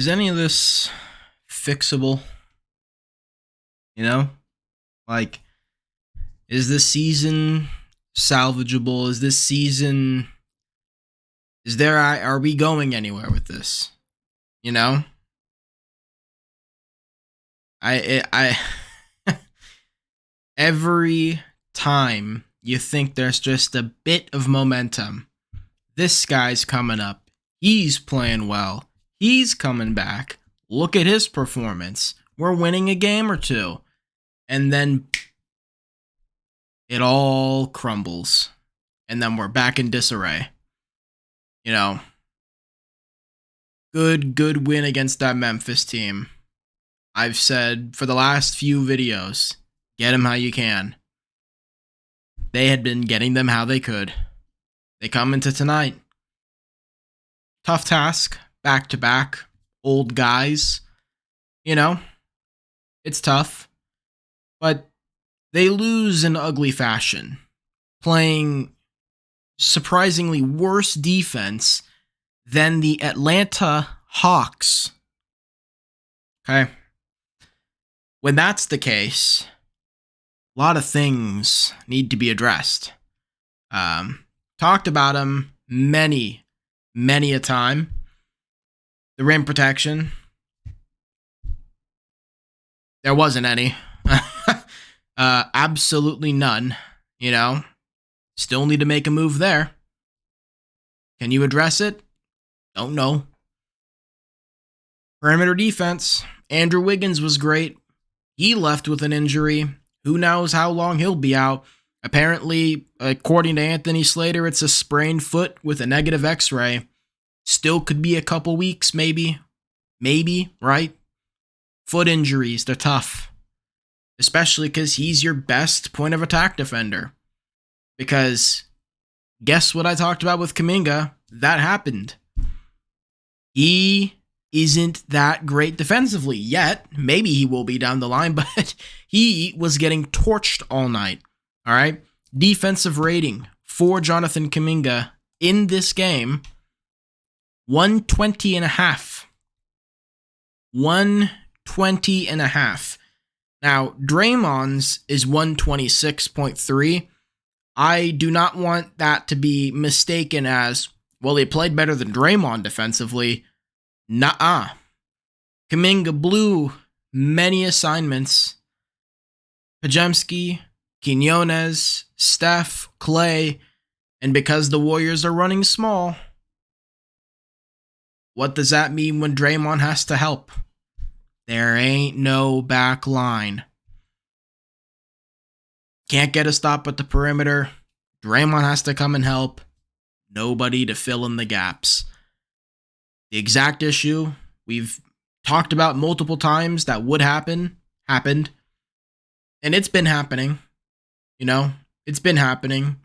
Is any of this fixable? You know, like, is this season salvageable? Is this season? Are we going anywhere with this? You know, I every time you think there's just a bit of momentum, this guy's coming up. He's playing well. He's coming back. Look at his performance. We're winning a game or two. And then it all crumbles. And then we're back in disarray. You know, good win against that Memphis team. I've said for the last few videos, get them how you can. They had been getting them how they could. They come into tonight. Tough task, back to back, old guys. You know, it's tough. But they lose in ugly fashion, playing surprisingly worse defense than the Atlanta Hawks. Okay? When that's the case, a lot of things need to be addressed. Talked about them many a time. The rim protection. There wasn't any. Absolutely none. You know, still need to make a move there. Can you address it? Don't know. Perimeter defense. Andrew Wiggins was great. He left with an injury. Who knows how long he'll be out. Apparently, according to Anthony Slater, it's a sprained foot with a negative x-ray. Still could be a couple weeks, maybe. Maybe, right? Foot injuries, they're tough. Especially because he's your best point of attack defender. Because, guess what I talked about with Kuminga? That happened. He isn't that great defensively yet. Maybe he will be down the line, but he was getting torched all night. All right? Defensive rating for Jonathan Kuminga in this game, 120.5. 120.5. Now, Draymond's is 126.3. I do not want that to be mistaken as, well, he played better than Draymond defensively. Nuh-uh. Kuminga blew many assignments. Pajemski, Quinones, Steph, Clay, and because the Warriors are running small, what does that mean when Draymond has to help? There ain't no back line. Can't get a stop at the perimeter. Draymond has to come and help. Nobody to fill in the gaps. The exact issue we've talked about multiple times that would happen, happened. And it's been happening. You know, it's been happening.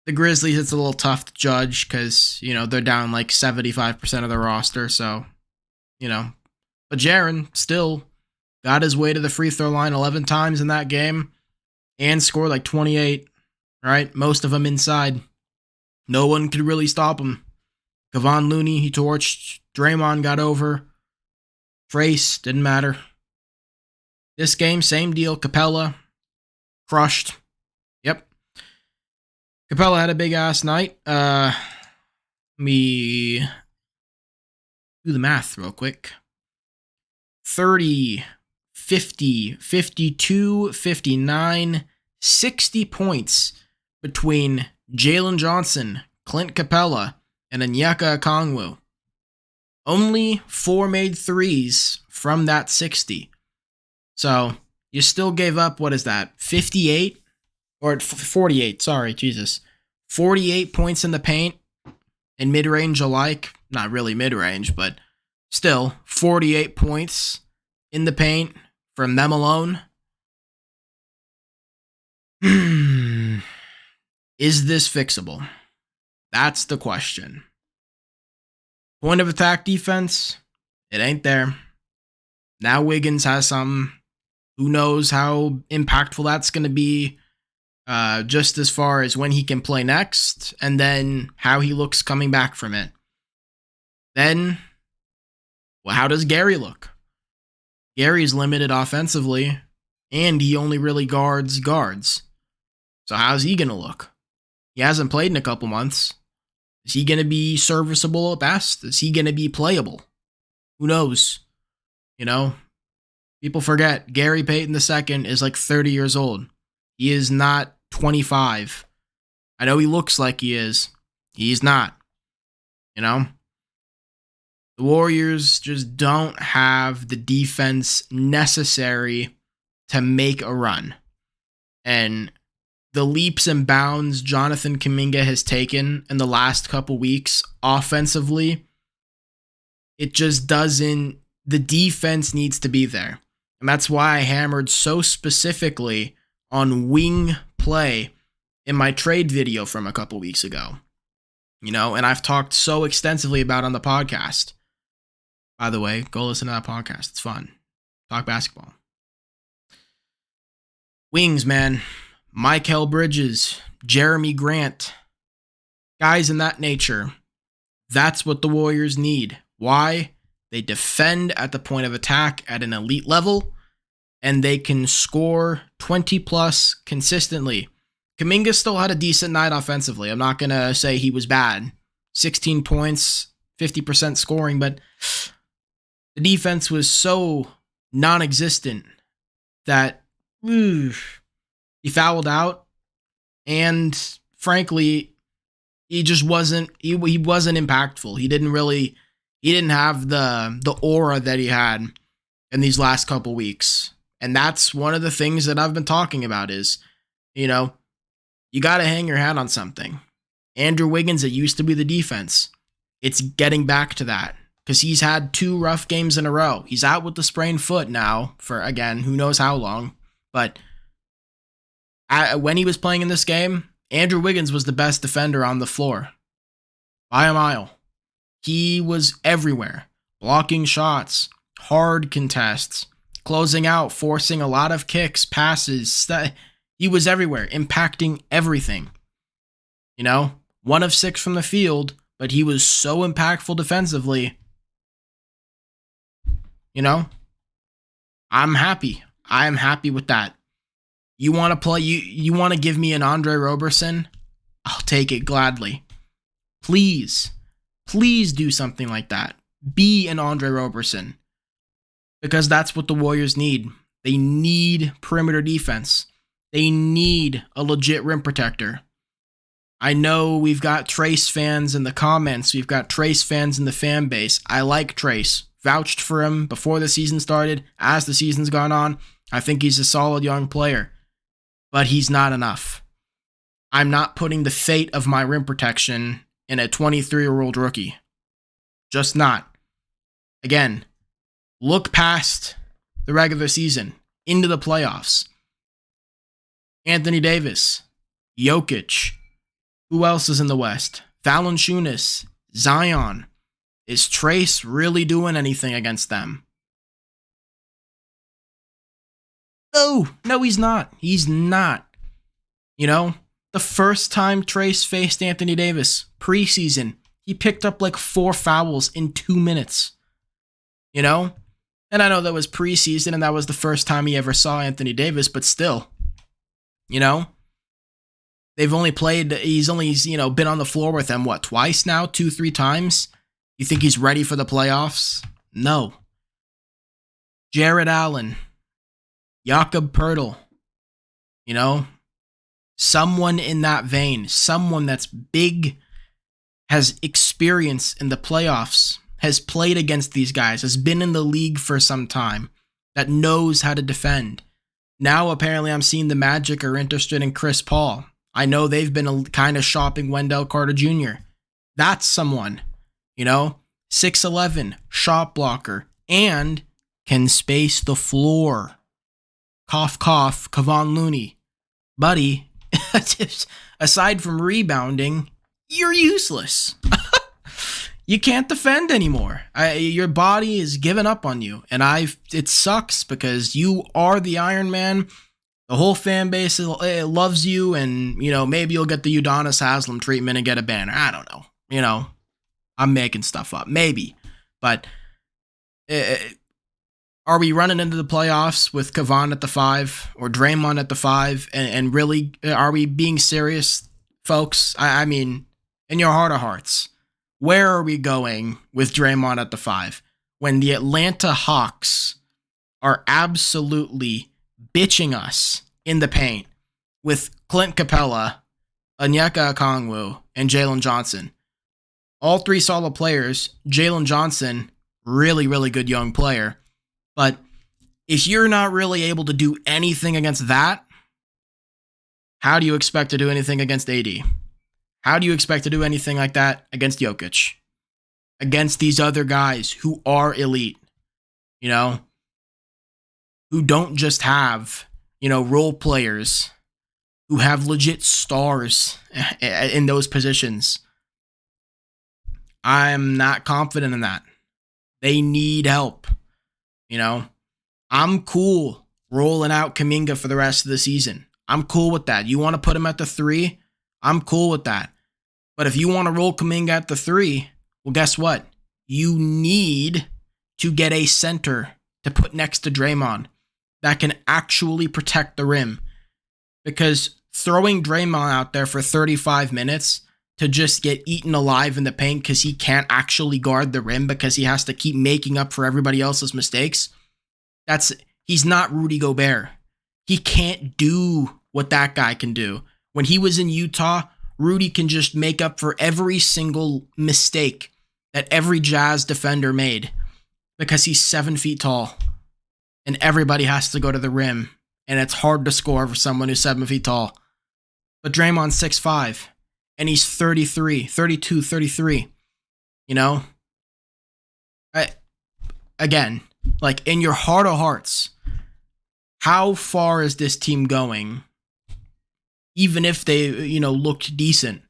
The Grizzlies, it's a little tough to judge because, you know, they're down like 75% of the roster. So, you know. But Jaren still got his way to the free throw line 11 times in that game and scored like 28, right? Most of them inside. No one could really stop him. Kevon Looney, he torched. Draymond got over. Trace, didn't matter. This game, same deal. Capella, crushed. Yep. Capella had a big-ass night. Let me do the math real quick. 30, 50, 52, 59, 60 points between Jalen Johnson, Clint Capella, and Onyeka Okongwu. Only 4 made threes from that 60. So, you still gave up, what is that, 58? Or 48, sorry, Jesus. 48 points in the paint and mid-range alike. Not really mid-range, but still, 48 points in the paint from them alone. Is this fixable? That's the question. Point of attack defense, it ain't there. Now Wiggins has some. Who knows how impactful that's going to be, just as far as when he can play next, and then how he looks coming back from it. Then Well, how does Gary look? Gary's limited offensively, and he only really guards guards. So how's he going to look? He hasn't played in a couple months. Is he going to be serviceable at best? Is he going to be playable? Who knows? You know, people forget Gary Payton II is like 30 years old. He is not 25. I know he looks like he is. He's not. You know? The Warriors just don't have the defense necessary to make a run. And the leaps and bounds Jonathan Kuminga has taken in the last couple weeks offensively, it just doesn't, the defense needs to be there. And that's why I hammered so specifically on wing play in my trade video from a couple weeks ago. You know, and I've talked so extensively about it on the podcast. By the way, go listen to that podcast. It's fun. Talk basketball. Wings, man. Mikal Bridges, Jeremy Grant, guys in that nature. That's what the Warriors need. Why? They defend at the point of attack at an elite level, and they can score 20 plus consistently. Kuminga still had a decent night offensively. I'm not going to say he was bad. 16 points, 50% scoring, but the defense was so non-existent that he fouled out, and frankly, he just wasn't. He wasn't impactful. He didn't have the aura that he had in these last couple weeks, and that's one of the things that I've been talking about. Is, you know, you got to hang your hat on something. Andrew Wiggins, it used to be the defense. It's getting back to that because he's had 2 rough games in a row. He's out with the sprained foot now for, again, who knows how long, but when he was playing in this game, Andrew Wiggins was the best defender on the floor by a mile. He was everywhere, blocking shots, hard contests, closing out, forcing a lot of kicks, passes. He was everywhere, impacting everything. You know, 1 of 6 from the field, but he was so impactful defensively. You know, I'm happy. I'm happy with that. You want to play, you want to give me an Andre Roberson? I'll take it gladly. Please do something like that. Be an Andre Roberson. Because that's what the Warriors need. They need perimeter defense. They need a legit rim protector. I know we've got Trace fans in the comments. We've got Trace fans in the fan base. I like Trace. Vouched for him before the season started. As the season's gone on, I think he's a solid young player. But he's not enough. I'm not putting the fate of my rim protection in a 23-year-old rookie. Just not. Again, look past the regular season, into the playoffs. Anthony Davis, Jokic. Who else is in the West? Valanciunas, Zion. Is Trace really doing anything against them? No, he's not. He's not. You know, the first time Trace faced Anthony Davis, preseason, he picked up like 4 fouls in 2 minutes. You know? And I know that was preseason and that was the first time he ever saw Anthony Davis, but still, you know? He's only, been on the floor with them, twice now? 2-3 times? You think he's ready for the playoffs? No. Jared Allen. Jakob Poeltl, you know, someone in that vein, someone that's big, has experience in the playoffs, has played against these guys, has been in the league for some time, that knows how to defend. Now, apparently, I'm seeing the Magic are interested in Chris Paul. I know they've been kind of shopping Wendell Carter Jr. That's someone, you know, 6'11", shot blocker, and can space the floor. Cough, cough, Kevon Looney. Buddy, aside from rebounding, you're useless. You can't defend anymore. Your body is giving up on you. And it sucks because you are the Iron Man. The whole fan base loves you. And, you know, maybe you'll get the Udonis Haslem treatment and get a banner. I don't know. You know, I'm making stuff up. Maybe. But Uh, Are we running into the playoffs with Kavan at the 5 or Draymond at the 5? And really, are we being serious, folks? I mean, in your heart of hearts, where are we going with Draymond at the 5 when the Atlanta Hawks are absolutely bitching us in the paint with Clint Capella, Onyeka Okongwu, and Jalen Johnson? All three solid players. Jalen Johnson, really, really good young player. But if you're not really able to do anything against that, how do you expect to do anything against AD? How do you expect to do anything like that against Jokic? Against these other guys who are elite, you know, who don't just have, role players, who have legit stars in those positions. I'm not confident in that. They need help. I'm cool rolling out Kuminga for the rest of the season. I'm cool with that. You want to put him at the 3? I'm cool with that. But if you want to roll Kuminga at the 3, well, guess what? You need to get a center to put next to Draymond that can actually protect the rim. Because throwing Draymond out there for 35 minutes to just get eaten alive in the paint because he can't actually guard the rim because he has to keep making up for everybody else's mistakes, he's not Rudy Gobert. He can't do what that guy can do. When he was in Utah, Rudy can just make up for every single mistake that every Jazz defender made because he's 7 feet tall and everybody has to go to the rim, and it's hard to score for someone who's 7 feet tall. But Draymond's 6'5", and he's 32, 33. Again, like, in your heart of hearts, how far is this team going? Even if they, looked decent.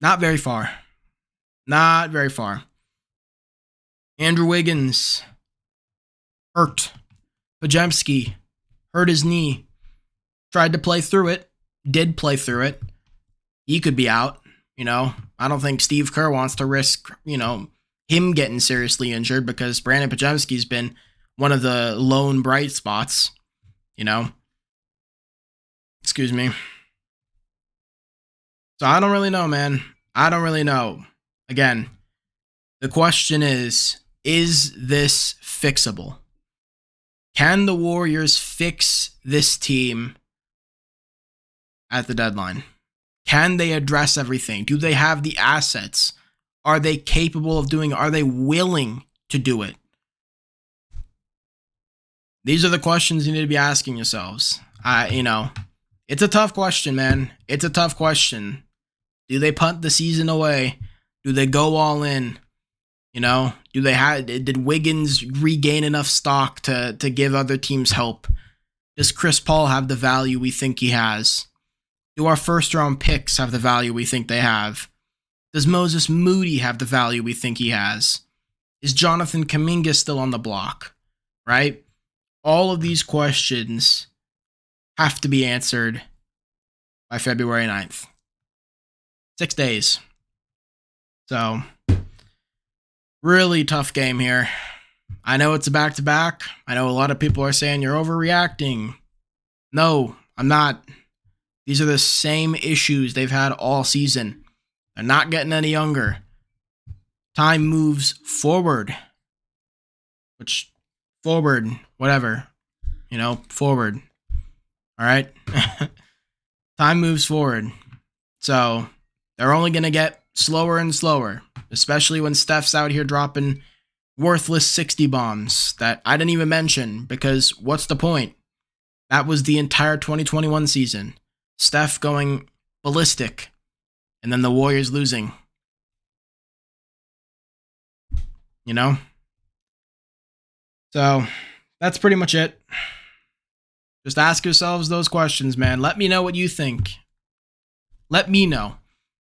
Not very far. Not very far. Andrew Wiggins hurt. Podziemski hurt his knee. Tried to play through it. Did play through it. He could be out. I don't think Steve Kerr wants to risk, him getting seriously injured because Brandon Podziemski's been one of the lone bright spots. Excuse me. So I don't really know, man. I don't really know. Again, the question is this fixable? Can the Warriors fix this team at the deadline? Can they address everything? Do they have the assets? Are they capable of doing it? Are they willing to do it? These are the questions you need to be asking yourselves. It's a tough question, man. It's a tough question. Do they punt the season away? Do they go all in? Did Wiggins regain enough stock to give other teams help? Does Chris Paul have the value we think he has? Do our first round picks have the value we think they have? Does Moses Moody have the value we think he has? Is Jonathan Kuminga still on the block? Right? All of these questions have to be answered by February 9th. 6 days. So, really tough game here. I know it's a back-to-back. I know a lot of people are saying you're overreacting. No, I'm not. These are the same issues they've had all season. They're not getting any younger. Time moves forward. Whatever. Forward. All right? Time moves forward. So, they're only going to get slower and slower, especially when Steph's out here dropping worthless 60 bombs that I didn't even mention, because what's the point? That was the entire 2021 season. Steph going ballistic, and then the Warriors losing. So, that's pretty much it. Just ask yourselves those questions, man. Let me know what you think. Let me know.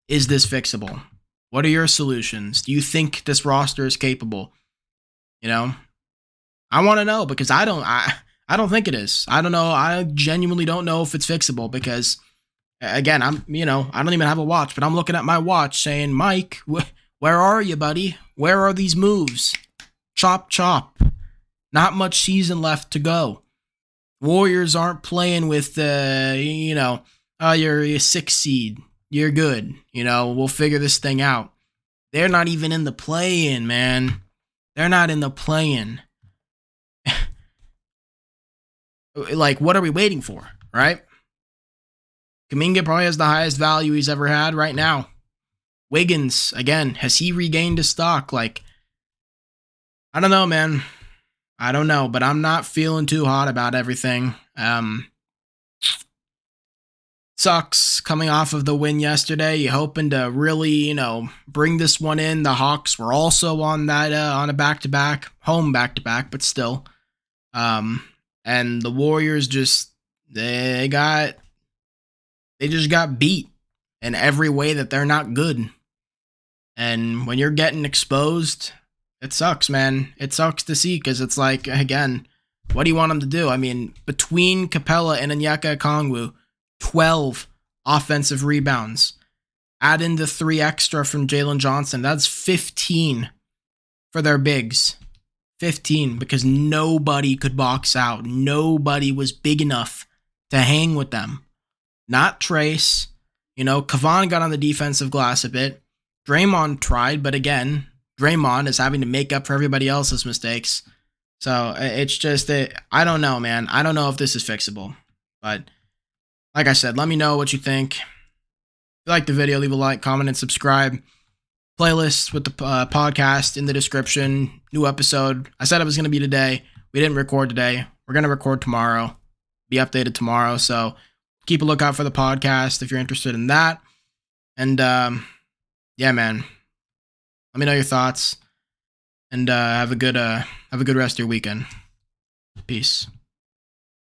Is this fixable? What are your solutions? Do you think this roster is capable? I want to know, because I don't think it is. I don't know. I genuinely don't know if it's fixable, because again, I don't even have a watch, but I'm looking at my watch saying, Mike, what Where are you, buddy? Where are these moves? Chop, chop. Not much season left to go. Warriors aren't playing with, you're a 6 seed. You're good. We'll figure this thing out. They're not even in the play-in, man. They're not in the play-in. Like, what are we waiting for, right? Kuminga probably has the highest value he's ever had right now. Wiggins, again, has he regained his stock? Like, I don't know, man. I don't know, but I'm not feeling too hot about everything. Sucks coming off of the win yesterday. You're hoping to really, bring this one in. The Hawks were also on that, on a back-to-back, home back-to-back, but still. And the Warriors they just got beat in every way that they're not good. And when you're getting exposed, it sucks, man. It sucks to see because it's like, again, what do you want them to do? I mean, between Capella and Onyeka Okongwu, 12 offensive rebounds. Add in the 3 extra from Jalen Johnson. That's 15 for their bigs. 15 because nobody could box out. Nobody was big enough to hang with them. Not Trace. Kevon got on the defensive glass a bit. Draymond tried, but again, Draymond is having to make up for everybody else's mistakes. So it's just, I don't know, man. I don't know if this is fixable. But like I said, let me know what you think. If you like the video, leave a like, comment, and subscribe. Playlist with the podcast in the description. New episode. I said it was going to be today. We didn't record today. We're going to record tomorrow. Be updated tomorrow. So keep a lookout for the podcast if you're interested in that. And yeah, man. Let me know your thoughts. And have a good rest of your weekend. Peace.